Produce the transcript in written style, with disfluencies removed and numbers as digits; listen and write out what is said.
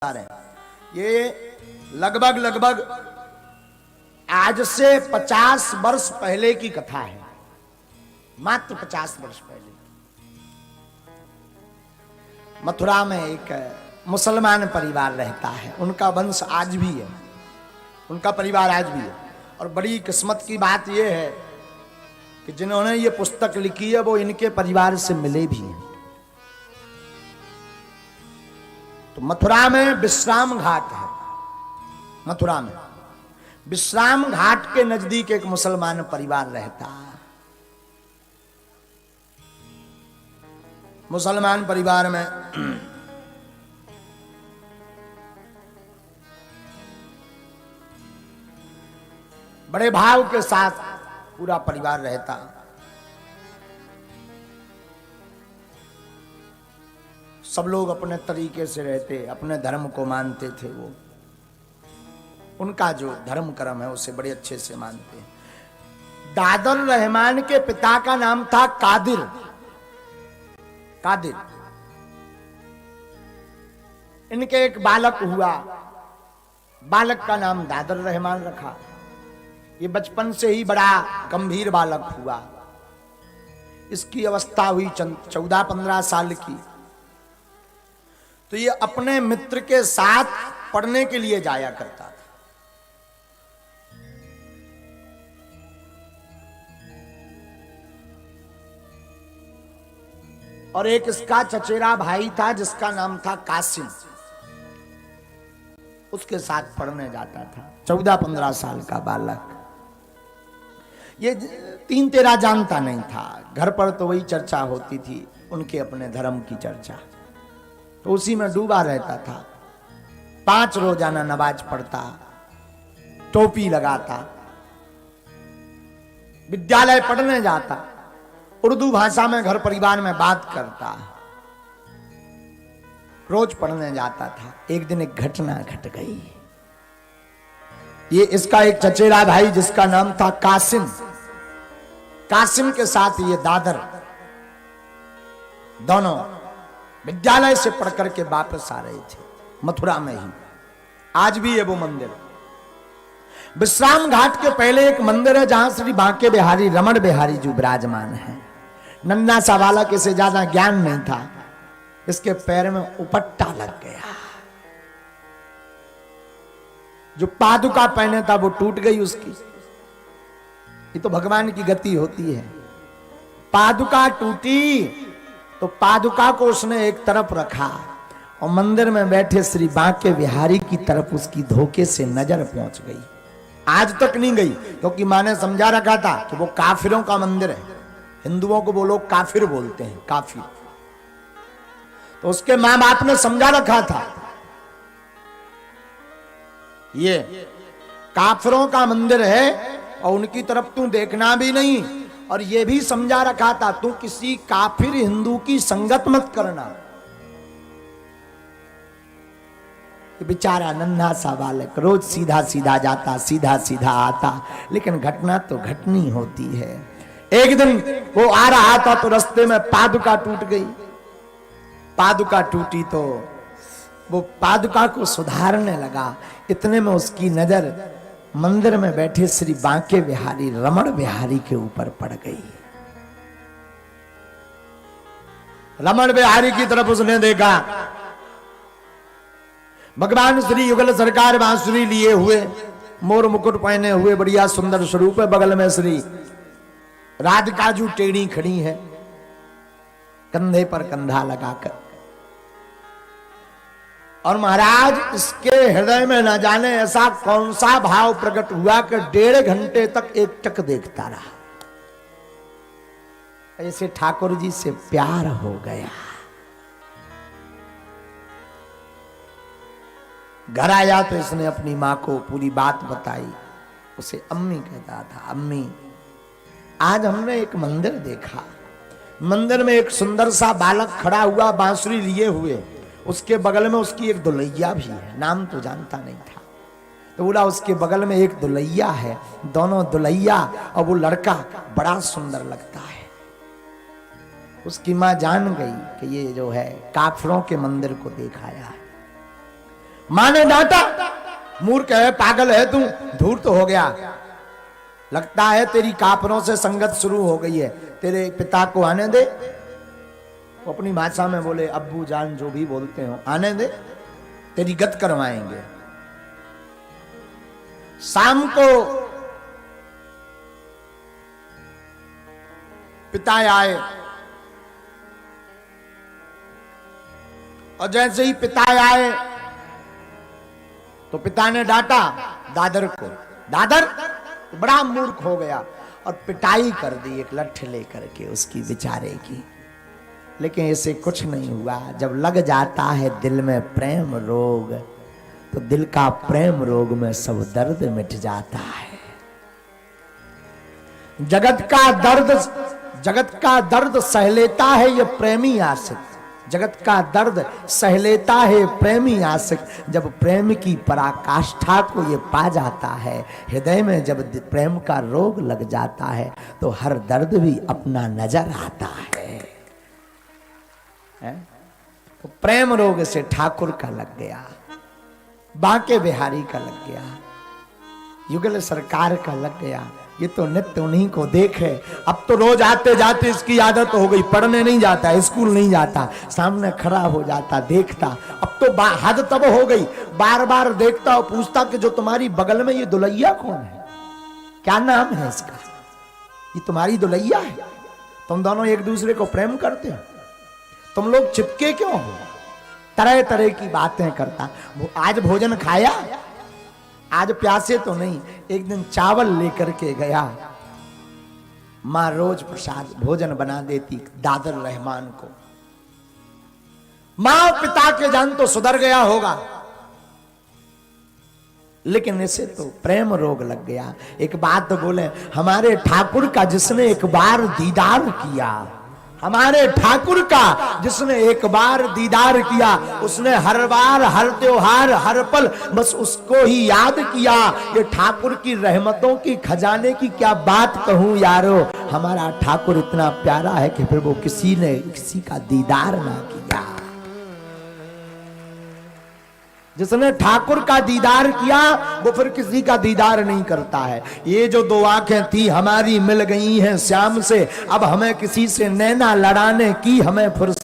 है। ये लगभग आज से 50 वर्ष पहले की कथा है। मात्र 50 वर्ष पहले मथुरा में एक मुसलमान परिवार रहता है। उनका वंश आज भी है, उनका परिवार आज भी है। और बड़ी किस्मत की बात यह है कि जिन्होंने ये पुस्तक लिखी है वो इनके परिवार से मिले भी हैं। तो मथुरा में विश्राम घाट है। मथुरा में विश्राम घाट के नजदीक एक मुसलमान परिवार रहता है। मुसलमान परिवार में बड़े भाव के साथ पूरा परिवार रहता। सब लोग अपने तरीके से रहते, अपने धर्म को मानते थे। वो उनका जो धर्म कर्म है उसे बड़े अच्छे से मानते हैं। दादर रहमान के पिता का नाम था कादिर। कादिर इनके एक बालक हुआ, बालक का नाम दादर रहमान रखा। ये बचपन से ही बड़ा गंभीर बालक हुआ। इसकी अवस्था हुई 14-15 साल की। तो ये अपने मित्र के साथ पढ़ने के लिए जाया करता था। और एक इसका चचेरा भाई था जिसका नाम था कासिम, उसके साथ पढ़ने जाता था। 14-15 साल का बालक। ये 3-13 जानता नहीं था। घर पर तो वही चर्चा होती थी, उनके अपने धर्म की चर्चा। तो उसी में डूबा रहता था। 5 रोजाना नमाज पढ़ता, टोपी लगाता, विद्यालय पढ़ने जाता, उर्दू भाषा में घर परिवार में बात करता, रोज पढ़ने जाता था। एक दिन एक घटना घट गई। ये इसका एक चचेरा भाई जिसका नाम था कासिम, कासिम के साथ ये दादर दोनों विद्यालय से पढ़कर के वापस आ रहे थे। मथुरा में ही आज भी है वो मंदिर। विश्राम घाट के पहले एक मंदिर है जहां श्री बांके बिहारी रमण बिहारी जी विराजमान है। नन्हा सा बालक, इसे ज्यादा ज्ञान नहीं था। इसके पैर में उपट्टा लग गया। जो पादुका पहने था वो टूट गई उसकी। ये तो भगवान की गति होती है। पादुका टूटी तो पादुका को उसने एक तरफ रखा और मंदिर में बैठे श्री बांके बिहारी की तरफ उसकी धोखे से नजर पहुंच गई। आज तक नहीं गई, क्योंकि मां ने समझा रखा था कि वो काफिरों का मंदिर है। हिंदुओं को वो लोग काफिर बोलते हैं, काफिर। तो उसके मां बाप ने समझा रखा था ये काफिरों का मंदिर है और उनकी तरफ तू देखना भी नहीं। और ये भी समझा रखा था तू किसी काफिर हिंदू की संगत मत करना। बेचारा नन्हा सा बालक रोज सीधा सीधा जाता, सीधा सीधा आता, लेकिन घटना तो घटनी होती है। एक दिन वो आ रहा था तो रास्ते में पादुका टूट गई। पादुका टूटी तो वो पादुका को सुधारने लगा। इतने में उसकी नजर मंदिर में बैठे श्री बांके बिहारी रमण बिहारी के ऊपर पड़ गई। रमण बिहारी की तरफ उसने देखा। भगवान श्री युगल सरकार बांसुरी लिए हुए, मोर मुकुट पहने हुए, बढ़िया सुंदर स्वरूप है। बगल में श्री राधिकाजू टेढ़ी खड़ी है, कंधे पर कंधा लगाकर। और महाराज इसके हृदय में न जाने ऐसा कौन सा भाव प्रकट हुआ कि 1.5 घंटे तक एकटक देखता रहा। ऐसे ठाकुर जी से प्यार हो गया। घर आया तो इसने अपनी मां को पूरी बात बताई। उसे अम्मी कहता था, अम्मी आज हमने एक मंदिर देखा। मंदिर में एक सुंदर सा बालक खड़ा हुआ बांसुरी लिए हुए। उसके बगल में उसकी एक दुल्हैया भी है। नाम तो जानता नहीं था। तो बोला उसके बगल में एक दुल्हैया है। दोनों दुल्हैया और वो लड़का बड़ा सुंदर लगता है। उसकी मां जान गई कि ये जो है काफिरों के मंदिर को देखाया है। मां ने डांटा, मूर्ख है, पागल है तू, धूर्त हो गया, लगता है तेरी कापरों से संगत शुरू हो गई है, तेरे पिता को आने दे। वो अपनी भाषा में बोले, अब्बू जान जो भी बोलते हो, आने दे, तेरी गत करवाएंगे। शाम को पिता आए और जैसे ही पिता आए तो पिता ने डांटा दादर को, दादर बड़ा मूर्ख हो गया और पिटाई कर दी एक लठ लेकर के उसकी बेचारे की। लेकिन ऐसे कुछ नहीं हुआ। जब लग जाता है दिल में प्रेम रोग तो दिल का प्रेम रोग में सब दर्द मिट जाता है। जगत का दर्द सह लेता है ये प्रेमी आशिक, जगत का दर्द सह लेता है प्रेमी आशिक। जब प्रेम की पराकाष्ठा को ये पा जाता है, हृदय में जब प्रेम का रोग लग जाता है तो हर दर्द भी अपना नजर आता है। तो प्रेम रोग से ठाकुर का लग गया, बांके बिहारी का लग गया, युगल सरकार का लग गया। ये तो नित्य उन्हीं को देखे। अब तो रोज आते जाते इसकी आदत हो गई, पढ़ने नहीं जाता, स्कूल नहीं जाता, सामने खड़ा हो जाता, देखता। अब तो हद तब हो गई, बार बार देखता और पूछता कि जो तुम्हारी बगल में ये दुलैया कौन है, क्या नाम है इसका, ये तुम्हारी दुलैया है, तुम दोनों एक दूसरे को प्रेम करते हो, तुम लोग चिपके क्यों हो? तरह तरह की बातें करता। आज भोजन खाया, आज प्यासे तो नहीं। एक दिन चावल लेकर के गया, मां रोज प्रसाद भोजन बना देती दादर रहमान को। मां पिता के जान तो सुधर गया होगा, लेकिन इसे तो प्रेम रोग लग गया। एक बात तो बोले, हमारे ठाकुर का जिसने एक बार दीदार किया, हमारे ठाकुर का जिसने एक बार दीदार किया, उसने हर बार, हर त्योहार, हर पल बस उसको ही याद किया। ये ठाकुर की रहमतों की खजाने की क्या बात कहूं यारो। हमारा ठाकुर इतना प्यारा है कि फिर वो किसी ने किसी का दीदार ना किया। जिसने ठाकुर का दीदार किया वो फिर किसी का दीदार नहीं करता है। ये जो दो आंखें थी हमारी मिल गई हैं श्याम से, अब हमें किसी से नैना लड़ाने की हमें फुर्सत